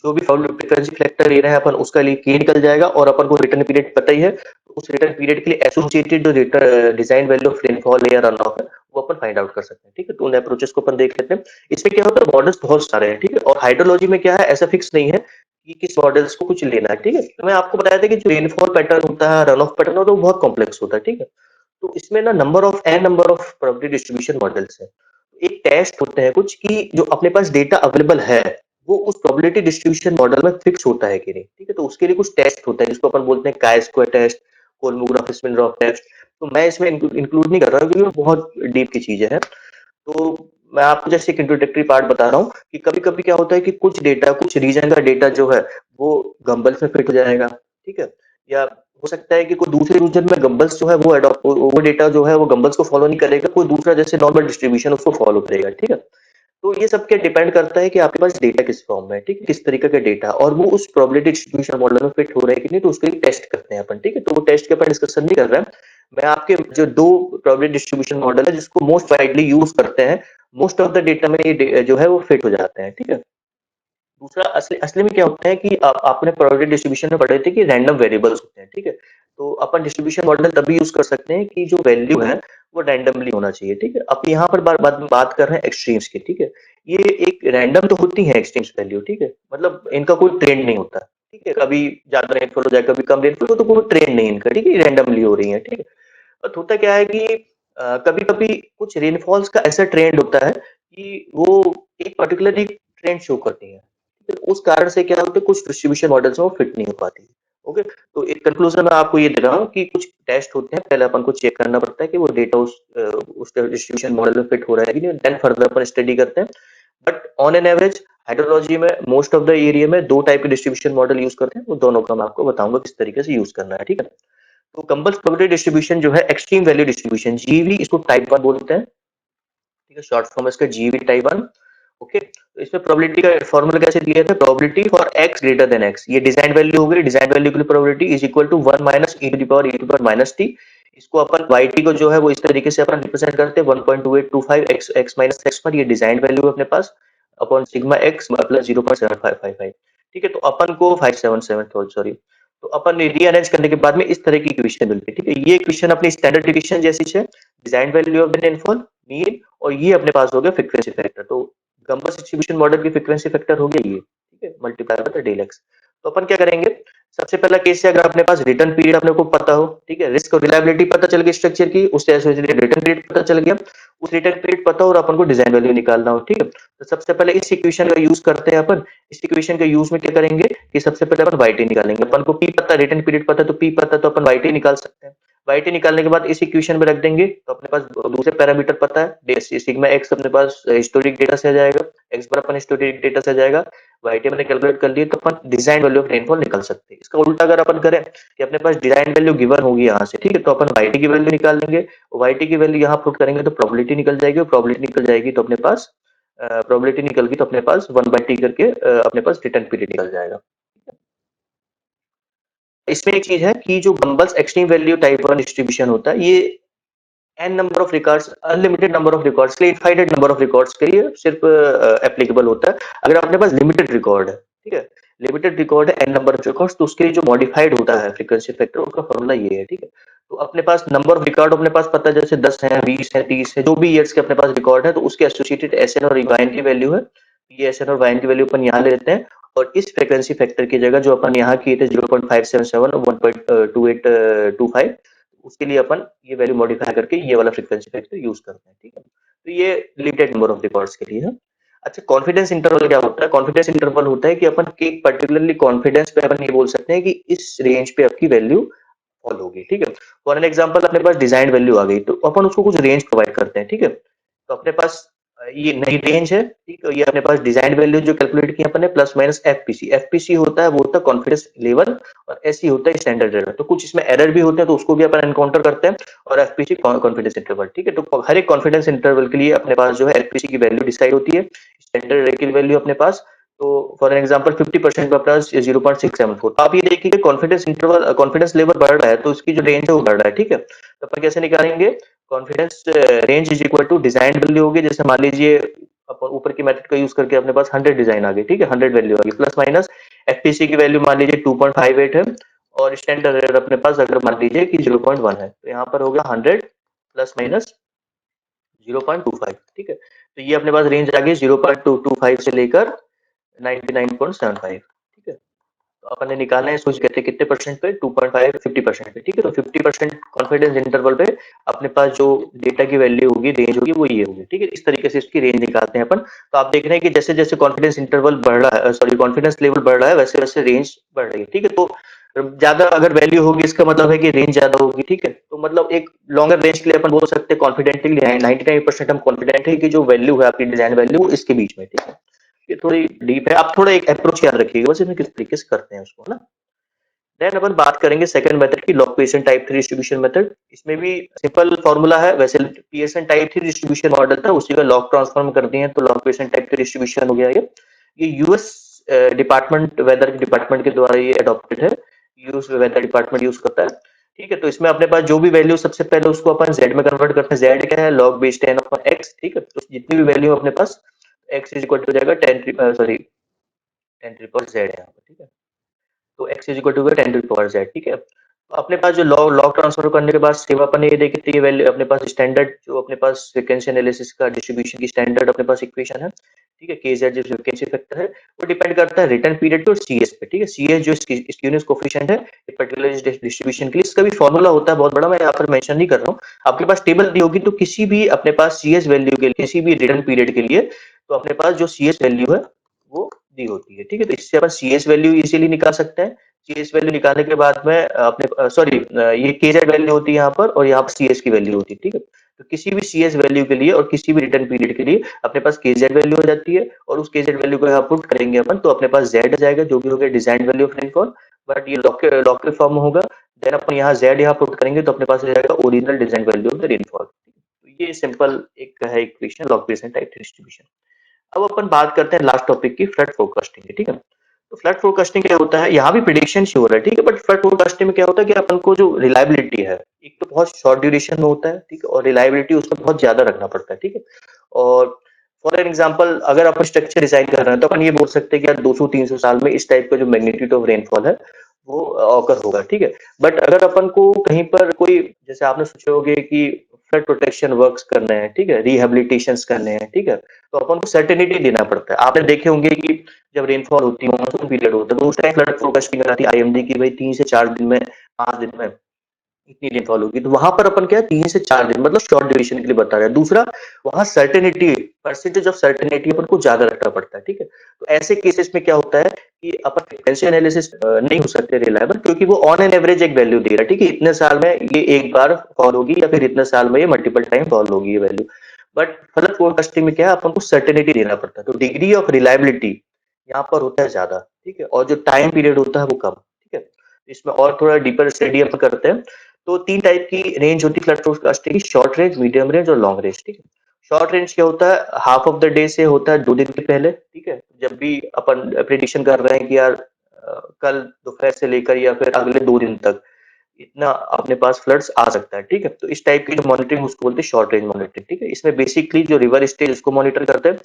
जो भी फ्रीक्वेंसी फैक्टर ले रहे हैं अपन उसका लिए के निकल जाएगा, और अपन को रिटर्न पीरियड पता ही है, तो उस रिटर्न पीरियड के लिए एसोसिएटेड जो डिजाइन वैल्यू ऑफ रेनफॉल या रन ऑफ है वो अपन फाइंड आउट कर सकते हैं, ठीक है? तो उन अप्रोचेस को अपन देख लेते हैं। इसमें क्या होता है, मॉडल्स बहुत सारे हैं, ठीक है? और हाइड्रोलॉजी में क्या है, ऐसा फिक्स नहीं है कि किस मॉडल्स को कुछ लेना है, ठीक है? तो मैं आपको बताया था कि जो रेनफॉल पैटर्न होता है, रन ऑफ पैटर्न होता है, वो बहुत कॉम्प्लेक्स होता है, ठीक है? तो इसमें ना number of probability distribution models है। एक टेस्ट होते हैं कुछ कि जो अपने पास डेटा अवेलेबल है वो उस प्रोबेबिलिटी डिस्ट्रीब्यूशन मॉडल में फिक्स होता है कि नहीं, ठीक है? तो उसके लिए कुछ टेस्ट होता है जिसको अपन बोलते हैं काई स्क्वायर टेस्ट, कोलमोग्राफ स्पिनरॉफ टेस्ट। तो मैं इसमें इंक्लूड नहीं कर रहा हूँ क्योंकि वो बहुत डीप की चीजें हैं। तो मैं आपको जैसे एक इंट्रोडक्टरी पार्ट बता रहा हूँ कि कभी कभी क्या होता है कि कुछ डेटा, कुछ रीजन का डेटा जो है वो गंबल्स में फिट हो जाएगा, ठीक है? या हो सकता है कि कोई दूसरे रीजन में गंबल्स जो है वो अडॉप्ट, वो डेटा जो है वो गंबल्स को फॉलो नहीं करेगा, कोई दूसरा जैसे नॉर्मल डिस्ट्रीब्यूशन उसको फॉलो करेगा, ठीक है? तो ये सब क्या डिपेंड करता है कि आपके पास डेटा किस फॉर्म में है, ठीक है? किस तरीके का डेटा, और वो उस प्रोबेबिलिटी डिस्ट्रीब्यूशन मॉडल में फिट हो रहा है कि नहीं, तो उसको एक टेस्ट करते हैं अपन, ठीक है? तो वो टेस्ट के अपन डिस्कशन नहीं कर रहे हैं। मैं आपके जो दो प्रोबेबिलिटी डिस्ट्रीब्यूशन मॉडल है जिसको मोस्ट वाइडली यूज करते हैं, मोस्ट ऑफ द डेटा में ये जो है वो फिट हो जाते हैं, ठीक है? दूसरा असली असली में क्या होता है कि आपने प्रोबेबिलिटी डिस्ट्रीब्यूशन में पढ़े थे कि रैंडम वेरिएबल्स होते हैं, ठीक है? तो अपन डिस्ट्रीब्यूशन मॉडल तभी यूज कर सकते हैं कि जो वैल्यू है वो रैंडमली होना चाहिए, ठीक है? अब यहाँ पर बात कर रहे हैं एक्सट्रीम्स की, ठीक है? ये एक रैंडम तो होती है एक्सट्रीम्स वैल्यू, ठीक है? मतलब इनका कोई ट्रेंड नहीं होता, ठीक है? कभी ज्यादा रेनफॉल हो जाए, कभी कम रेनफॉल हो, तो कोई ट्रेंड नहीं इनका, ठीक है? रैंडमली हो रही है, ठीक है? बट होता क्या है कि कभी-कभी कुछ रेनफॉल्स का ऐसा ट्रेंड होता है कि वो एक पर्टिकुलर एक ट्रेंड शो करती है। ठीक है? उस कारण से क्या होता है कुछ डिस्ट्रीब्यूशन मॉडल्स में वो फिट नहीं हो पाती। ओके? तो एक कंक्लूजन मैं आपको ये दे रहा हूँ कि कुछ टेस्ट होते हैं, पहले अपन को चेक करना पड़ता है कि वो डेटा उस डिस्ट्रीब्यूशन मॉडल में फिट हो रहा है कि नहीं, देन फर्दर अपन स्टडी करते हैं। But on an average hydrology में मोस्ट ऑफ द एरिया में 2 टाइप के डिस्ट्रीब्यूशन मॉडल यूज़ करते हैं, वो दोनों का मैं आपको बताऊँगा किस तरीके से यूज़ करना है, ठीक है? तो कंपल्स प्रोबेबिलिटी डिस्ट्रीब्यूशन जो है एक्सट्रीम वैल्यू डिस्ट्रीब्यूशन जीवी इसको टाइप 1 बोलते हैं। ठीक है, शॉर्ट फॉर्म है इसका जीवी टाइप 1। ओके, तो इसमें प्रोबेबिलिटी का फॉर्मूला कैसे दिया था, probability for x greater than x, ये डिजाइन वैल्यू हो गई, डिजाइन वैल्यू के लिए probability is equal to 1 minus e to the power e to power minus t। इसको अपन yt को जो है वो इस तरीके से अपन रिप्रेजेंट करते हैं 1.2825 x माइनस x पर, ये डिजाइन वैल्यू है अपने पास अपॉन सिग्मा x प्लस 0.7555। ठीक है, तो अपन को 577 सॉरी, तो अपन ने रीअरेंज करने के बाद में इस तरह की इक्वेशन मिलती है। ठीक है, ये इक्वेशन अपनी स्टैंडर्ड इक्वेशन जैसी है, design value of the rainfall, mean, और ये अपने पास हो गया फ्रीक्वेंसी फैक्टर। तो गम्बस डिस्ट्रीब्यूशन मॉडल की फ्रीक्वेंसी फैक्टर हो गया ये, ठीक है, मल्टीप्लाई बाय डेल एक्स। तो अपन क्या करेंगे, सबसे पहला केस है अगर अपने पास रिटर्न पीरियड अपने को पता हो, ठीक है, रिस्क और रिलायबिलिटी पता चल गई स्ट्रक्चर की, उससे एसोसिएटेड रिटर्न पीरियड पता चल गया, उस रिटर्न पीरियड पता हो और अपन को डिजाइन वैल्यू निकालना हो। ठीक है, तो सबसे पहले इस इक्वेशन का यूज करते हैं अपन। इस इक्वेशन का यूज में क्या करेंगे कि सबसे पहले अपन वाई टी निकालेंगे। अपन को पी पता, रिटर्न पीरियड पता, तो पी पता, तो अपन वाई टी निकाल सकते हैं। वाई टी निकालने के बाद इस इक्वेशन में रख देंगे, तो अपने पास दूसरे पैरामीटर पता है, सिग्मा एक्स अपने पास हिस्टोरिक डेटा से आ जाएगा, एक्स बार अपन हिस्टोरिक डेटा से आ जाएगा, वाई टी मैंने कैलकुलेट कर लिए, तो अपन डिजाइन वैल्यू ऑफ रेनफॉल निकाल सकते हैं। इसका उल्टा अगर अपन करें कि अपने पास डिजाइन वैल्यू गिवन होगी यहाँ से, ठीक है, तो अपन वाई टी की वैल्यू निकाल लेंगे, वाई टी की वैल्यू यहाँ पुट करेंगे तो प्रोबेबिलिटी निकल जाएगी, और प्रोबेबिलिटी निकल जाएगी तो अपने पास प्रोबेबिलिटी निकल गई तो अपने पास 1/t करके अपने पास रिटर्न पीरियड निकल जाएगा। इसमें एक चीज है कि जो Gumbel's extreme value type 1 distribution होता है, ये N number of records, unlimited number of records के लिए, इनफाइनाइट नंबर ऑफ रिकॉर्ड्स के लिए सिर्फ एप्लीकेबल होता है। अगर अपने पास लिमिटेड रिकॉर्ड है, ठीक है, लिमिटेड रिकॉर्ड है एन नंबर ऑफ रिकॉर्ड्स, तो उसके लिए जो मॉडिफाइड होता है फ्रीक्वेंसी फैक्टर, उसका फॉर्मूला ये है। ठीक है, तो अपने पास नंबर ऑफ रिकॉर्ड अपने पास पता है, जैसे 10 है, 20 है, 30 है, जो भी ईयर्स के अपने पास रिकॉर्ड है, तो उसके एसोसिएटेड एस एन और वाइन की वैल्यू है, ये एस एन और वाइन की वैल्यू अपन यहाँ ले लेते हैं, और इस फ्रीक्वेंसी फैक्टर की जगह जो अपन यहाँ किए थे 0.577 और 1.2825, उसके लिए अपन ये वैल्यू मॉडिफाई करके ये वाला फ्रीक्वेंसी फैक्टर यूज करते हैं। ठीक है, तो ये लिमिटेड नंबर ऑफ रिकॉर्ड्स के लिए है। अच्छा, कॉन्फिडेंस इंटरवल क्या होता है, कॉन्फिडेंस इंटरवल होता है कि अपन एक पर्टिकुलरली कॉन्फिडेंस पे अपन ये बोल सकते हैं कि इस रेंज पे आपकी वैल्यू फॉल होगी। ठीक है, फॉर एन एग्जांपल अपने पास डिजाइन वैल्यू आ गई, तो अपन उसको कुछ रेंज प्रोवाइड करते हैं। ठीक है, तो अपने पास ये नई रेंज है, ठीक है, ये अपने पास डिजाइन वैल्यू जो कैलकुलेट की अपन ने प्लस माइनस एफपीसी, एफपीसी होता है वो होता है कॉन्फिडेंस लेवल, और एससी होता है स्टैंडर्ड एरर। तो कुछ इसमें एरर भी होते हैं, तो उसको भी अपन एनकाउंटर करते हैं, और एफपीसी कॉन्फिडेंस इंटरवल। ठीक है, तो हर एक कॉन्फिडेंस इंटरवल के लिए अपने पास जो है एफपीसी की वैल्यू डिसाइड होती है, स्टैंडर्ड एरर की वैल्यू अपने पास। तो फॉर एग्जांपल 50% का प्लस 0.674, तो आप ये देखिए कि कॉन्फिडेंस इंटरवल, कॉन्फिडेंस लेवल बढ़ रहा है, तो उसकी जो रेंज है वो बढ़ रहा है। ठीक है, तो अपन कैसे निकालेंगे, confidence range is equal to design value होगी, जैसे मान लीजिए अपन ऊपर की मेथड का यूज करके अपने पास 100 डिजाइन आ गई, ठीक है, 100 वैल्यू आ गई, प्लस माइनस एफपीसी की वैल्यू मान लीजिए 2.58 है, और स्टैंडर्ड एरर अपने पास अगर मान लीजिए कि 0.1 है, तो यहाँ पर हो गया 100 प्लस माइनस 0.25। ठीक है, तो ये अपने पास रेंज आ गई 0.225 से लेकर 99.75। ठीक है, तो अपन ने निकालना है, सोच कहते कितने परसेंट पे, 2.5 50% पे। ठीक है, तो 50% कॉन्फिडेंस इंटरवल पे अपने पास जो डेटा की वैल्यू होगी, रेंज होगी, वो ये होगी। ठीक है, इस तरीके से इसकी रेंज निकालते हैं अपन। तो आप देख रहे हैं कि जैसे जैसे कॉन्फिडेंस इंटरवल बढ़ रहा है, सॉरी कॉन्फिडेंस लेवल बढ़ रहा है, वैसे वैसे रेंज बढ़ रही है। ठीक है, तो ज्यादा अगर वैल्यू होगी, इसका मतलब है कि रेंज ज्यादा होगी। ठीक है, तो मतलब एक लॉन्गर रेंज के लिए अपन बोल सकते हैं कॉन्फिडेंटली 99% हम कॉन्फिडेंट है कि जो वैल्यू है आपकी डिजाइन वैल्यू इसके बीच में। ठीक है, ये थोड़ी डीप है, आप थोड़ा एक अप्रोच याद रखिएगा बस, इसमें किस तरीके से करते हैं उसको, है ना। देन अपन बात करेंगे सेकंड मेथड की, log Pearson type 3 distribution method. इसमें भी सिंपल फॉर्मूला है, वैसे पियर्सन टाइप 3 डिस्ट्रीब्यूशन मॉडल था, उसी का लॉग ट्रांसफॉर्म कर दिए हैं, तो लॉग पियर्सन टाइप 3 डिस्ट्रीब्यूशन हो गया ये यूएस डिपार्टमेंट वेदर डिपार्टमेंट के द्वारा ये अडॉप्टेड है, यूएस वेदर डिपार्टमेंट यूज करता है। ठीक है, तो इसमें अपने पास जो भी वैल्यू, सबसे पहले उसको अपन जेड में कन्वर्ट करते हैं। जेड क्या है, लॉग बेस 10 अपॉन एक्स। ठीक है, तो जितनी भी वैल्यू अपने पास एक्स इज इक्वल टू हो जाएगा 10 सॉरी 10 ट्रिपल जेड है यहाँ पर। ठीक है, तो x is equal to 10 to power z। ठीक है, अपने पास जो लॉग लॉग ट्रांसफर करने के बाद सेवा अपन ये देखे तो ये वैल्यू अपने पास स्टैंडर्ड जो अपने पास फ्रीक्वेंसी एनालिसिस का डिस्ट्रीब्यूशन की स्टैंडर्ड अपने पास इक्वेशन है, ठीक है, केजेड जो फ्रीक्वेंसी फैक्टर है वो डिपेंड करता है रिटर्न पीरियड पे और सीएस पे, ठीक है। सीएस जो स्क्यूनेस कोफिशिएंट है ये पर्टिकुलर डिस्ट्रीब्यूशन के लिए, इसका भी फॉर्मूला होता है बहुत बड़ा, मैं यहाँ पर मेंशन नहीं कर रहा हूँ। आपके पास टेबल दी होगी तो किसी भी अपने पास सीएस वैल्यू के लिए, किसी भी रिटर्न पीरियड के लिए, तो अपने पास जो सीएस वैल्यू है वो दी होती है, ठीक है। तो इससे अपन सीएस वैल्यू इजीली निकाल सकते हैं। सीएस वैल्यू निकालने के बाद में अपने सॉरी ये केजेड वैल्यू होती है यहाँ पर और यहाँ पर सीएस की वैल्यू होती है, ठीक है। तो किसी भी सीएस वैल्यू के लिए और किसी भी रिटर्न पीरियड के लिए अपने पास केजेड वैल्यू हो जाती है और उस केजेड वैल्यू को यहाँ पुट करेंगे अपन तो अपने पास जेड आ जाएगा जो भी हो गया design value of rainfall, but ये लॉग के फॉर्म में होगा। देन अपन यहाँ जेड यहाँ पुट करेंगे तो अपने पास आ जाएगा original design value of the rainfall. तो ये सिंपल एक है equation log period type distribution. अब अपन बात करते हैं लास्ट टॉपिक की, फ्लड फोरकास्टिंग की, ठीक है। तो फ्लड फोरकास्टिंग क्या होता है, यहाँ भी प्रिडिक्शन हो रहा है, ठीक है, बट फ्लड फोरकास्टिंग में क्या होता है कि अपन को जो रिलायबिलिटी है एक तो बहुत शॉर्ट ड्यूरेशन में होता है, ठीक है, और रिलायबिलिटी उसमें बहुत ज्यादा रखना पड़ता है, ठीक है। और फॉर एन एग्जाम्पल अगर अपन स्ट्रक्चर डिजाइन कर रहे हैं तो अपन ये बोल सकते हैं कि यार 200-300 साल में इस टाइप का जो मैग्नीट्यूड ऑफ रेनफॉल है वो ऑकर होगा, ठीक है। बट अगर अपन को कहीं पर कोई, जैसे आपने सोचे होगे कि फ्लड प्रोटेक्शन वर्क्स करने हैं, ठीक है, रिहेबिलिटेशन करने हैं, ठीक है, तो अपन को सर्टेनिटी देना पड़ता है। आपने देखे होंगे कि जब रेनफॉल होती है, मानसून पीरियड होता है, तो उस टाइम फ्लड फोरकास्टिंग आती है आईएमडी की, भाई 3 से 4 दिन में, 5 दिन में इतनी रेनफॉल होगी, तो वहां पर अपन क्या 3 से 4 दिन मतलब शॉर्ट ड्यूरेशन के लिए बता रहे हैं। दूसरा, वहां सर्टेनिटी, परसेंटेज ऑफ सर्टेनिटी अपन को ज्यादा रखना पड़ता है, ठीक है। तो ऐसे केसेस में क्या होता है कि अपन फ्रीक्वेंसी एनालिसिस नहीं हो सकते रिलायबल, क्योंकि वो ऑन एन एवरेज एक वैल्यू दे रहा है, ठीक है, इतने साल में ये एक बार फॉल होगी या फिर इतने साल में ये मल्टीपल टाइम फॉल होगी ये वैल्यू। बट फ्लड फोरकास्टिंग में क्या है, अपन को सर्टेनिटी देना पड़ता है, तो डिग्री ऑफ रिलायबिलिटी यहाँ पर होता है ज्यादा, ठीक है, और जो टाइम पीरियड होता है वो कम, ठीक है। इसमें और थोड़ा डीपर स्टडी अपन करते हैं। तो 3 टाइप की रेंज होती है फ्लड फोरकास्टिंग की, शॉर्ट रेंज, मीडियम रेंज और लॉन्ग रेंज, ठीक है। शॉर्ट रेंज क्या होता है, हाफ ऑफ द डे से होता है 2 दिन के पहले, ठीक है। जब भी अपन प्रिडिक्शन कर रहे हैं कि यार कल दोपहर से लेकर या फिर अगले 2 दिन तक इतना अपने पास फ्लड्स आ सकता है, ठीक है। तो इस टाइप की जो मॉनिटरिंग उसको बोलते हैं शॉर्ट रेंज मॉनिटरिंग, ठीक है। इसमें बेसिकली जो रिवर स्टेज उसको मॉनिटर करते हैं।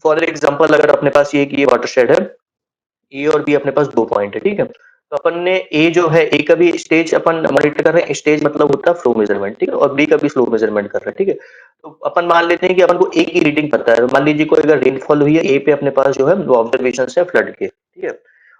फॉर एग्जांपल अगर अपने पास ये कि ये वाटरशेड है, ए और बी अपने पास 2 पॉइंट है, ठीक है। तो अपन ने ए जो है, ए का भी स्टेज अपन मॉनिटर कर रहे हैं, स्टेज मतलब होता है फ्लो मेजरमेंट, ठीक है, और बी का भी फ्लो मेजरमेंट कर रहे हैं, ठीक है। तो अपन मान लेते हैं कि अपन को ए की रीडिंग पता है, मान लीजिए कोई अगर रेनफॉल हुई है ए पे अपने पास जो है वो ऑब्जर्वेशन है फ्लड के, ठीक है।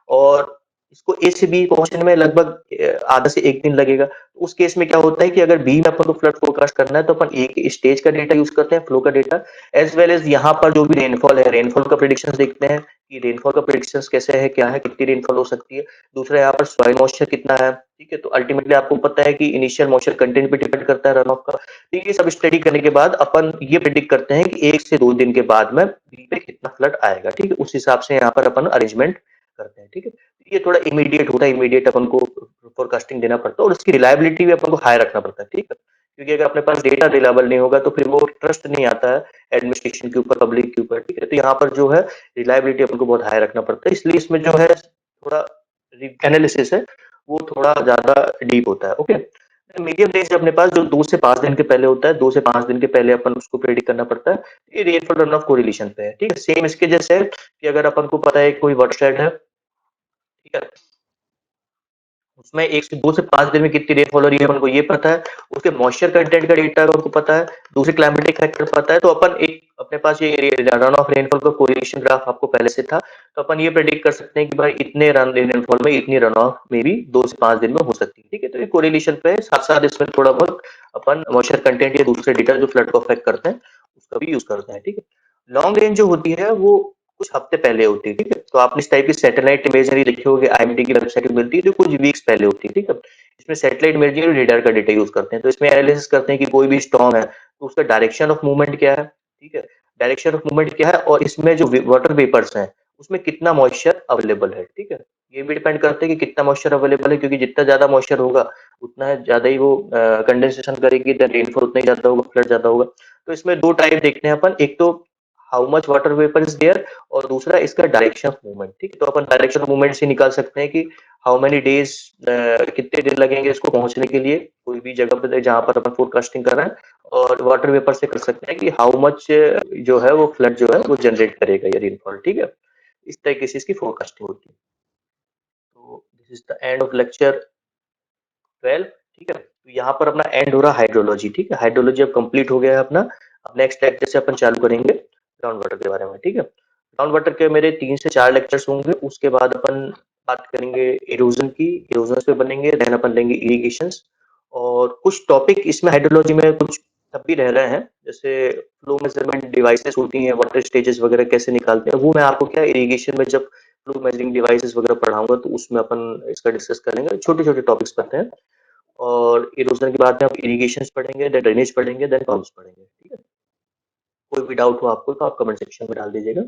और इसको ए से बी पहुंचने में लगभग आधा से 1 दिन लगेगा। तो उस केस में क्या होता है कि अगर बी में अपन को फ्लड फोरकास्ट करना है तो अपन ए के स्टेज का डेटा यूज करते हैं, फ्लो का डेटा, एज वेल एज यहाँ पर जो भी रेनफॉल है, रेनफॉल का प्रिडिक्शन देखते हैं कि रेनफॉल का प्रेडिक्शन कैसे है, क्या है, कितनी रेनफॉल हो सकती है। दूसरा यहाँ पर सॉइल मॉइस्चर कितना है, ठीक है। तो अल्टीमेटली आपको पता है कि इनिशियल मॉइस्चर कंटेंट पे डिपेंड करता है रन ऑफ का। तो ये सब स्टडी करने के बाद अपन ये प्रिडिक्ट करते हैं कि 1 से 2 दिन के बाद में बी पे कितना फ्लड आएगा, ठीक है। उस हिसाब से यहाँ पर अपन अरेंजमेंट करते हैं, ठीक है। ये थोड़ा इमीडिएट होता है, इमीडिएट अपन को फोरकास्टिंग देना पड़ता है और उसकी रिलायबिलिटी भी अपन को हाई रखना पड़ता है, ठीक है। क्योंकि अगर अपने पास डेटा रिलायबल नहीं होगा तो फिर वो ट्रस्ट नहीं आता है एडमिनिस्ट्रेशन के ऊपर, पब्लिक के ऊपर, ठीक है। तो यहाँ पर जो है रिलायबिलिटी अपन को बहुत हाई रखना पड़ता है, इसलिए इसमें जो है थोड़ा एनालिसिस है वो थोड़ा ज्यादा डीप होता है, ओके। मीडियम रेंज अपने पास जो 2 से 5 दिन के पहले होता है, 2 से 5 दिन के पहले अपन उसको प्रेडिक्ट करना पड़ता है। ये रेनफॉल रन ऑफ कोरिलेशन पे है, ठीक है। सेम इसके जैसे है कि अगर अपन को पता है कोई वाटरशेड है, ठीक है, उसमें 1 से 2 से 5 दिन में कितनी रेनफॉल हो रही है अपन को ये पता है, उसके मॉइस्चर कंटेंट का डेटा अपन को पता है, दूसरे क्लाइमेटिक फैक्टर पता है, तो अपन एक अपने पास ये रन ऑफ रेनफॉल का कोरिलेशन ग्राफ आपको पहले से था, तो अपन ये प्रेडिक्ट कर सकते हैं कि भाई इतने रन रेनफॉल में इतनी रन ऑफ मे बी 2 से 5 दिन में हो सकती है, ठीक है। तो ये कोरिलेशन पे साथ साथ इसमें थोड़ा बहुत अपन मॉइस्चर कंटेंट या दूसरे डेटा जो फ्लड को अफेक्ट करते हैं उसका भी यूज करते हैं, ठीक है। लॉन्ग रेंज जो होती है वो कुछ हफ्ते पहले होती है, ठीक है। तो आपने इस टाइप की सैटेलाइट इमेजरी देखी होगी, आईएमडी की वेबसाइट पे मिलती है जो कुछ वीक्स पहले होती है, ठीक है। इसमें सैटेलाइट इमेजरी और रेडार का डेटा यूज करते हैं, तो इसमें एनालिसिस करते हैं कि कोई भी स्टॉर्म है तो उसका डायरेक्शन ऑफ मूवमेंट क्या है, ठीक है, डायरेक्शन ऑफ मूवमेंट क्या है और इसमें जो वाटर वेपर्स हैं उसमें कितना मॉइस्चर अवेलेबल है, ठीक है। ये भी डिपेंड करता है कि कितना मॉइस्चर अवेलेबल है, क्योंकि जितना ज्यादा मॉइस्चर होगा उतना ज्यादा ही वो कंडेंसेशन करेगी, देन रेनफॉल उतना ही ज्यादा होगा, फ्लड ज्यादा होगा। तो इसमें 2 टाइप देखते हैं अपन, एक तो how much water vapour is there और दूसरा इसका डायरेक्शन ऑफ मूवमेंट, ठीक है। तो अपन डायरेक्शन ऑफ मूवमेंट से निकाल सकते हैं कि हाउ मेनी डेज, कितने दिन लगेंगे इसको पहुंचने के लिए कोई भी जगह पे जहां पर अपन फोरकास्टिंग कर रहे हैं, और वाटर वेपर से कर सकते हैं कि हाउ मच जो है वो फ्लड जो है वो जनरेट करेगा ये रेनफॉल, ठीक है। इस तरीके से इसकी फोरकास्टिंग होती है। तो this is the end of lecture. 12, ठीक है। तो यहाँ पर अपना एंड हो रहा है हाइड्रोलॉजी, ठीक है। हाइड्रोलॉजी अब कंप्लीट हो गया है अपना। अब नेक्स्ट लेक्चर से अपन चालू करेंगे ग्राउंड वाटर के बारे में, ठीक है। ग्राउंड वाटर के मेरे 3 से 4 लेक्चर्स होंगे, उसके बाद अपन बात करेंगे इरोजन की, इरोजन पे बनेंगे, देन अपन लेंगे इरिगेशंस, और कुछ टॉपिक इसमें हाइड्रोलॉजी में कुछ तब भी रह रहे हैं, जैसे फ्लो मेजरमेंट डिवाइसेस होती हैं, वाटर स्टेजेस वगैरह कैसे निकालते हैं, वो मैं आपको क्या इरिगेशन में जब फ्लो मेजरिंग डिवाइसेस वगैरह पढ़ाऊंगा तो उसमें अपन इसका डिस्कस करेंगे। छोटे छोटे टॉपिक्स पढ़ते हैं, और इरोजन के बाद में आप इरिगेशन पढ़ेंगे, देन ड्रेनेज पढ़ेंगे, देन पंप्स पढ़ेंगे, ठीक है। कोई भी डाउट हो आपको तो आप कमेंट सेक्शन में डाल दीजिएगा।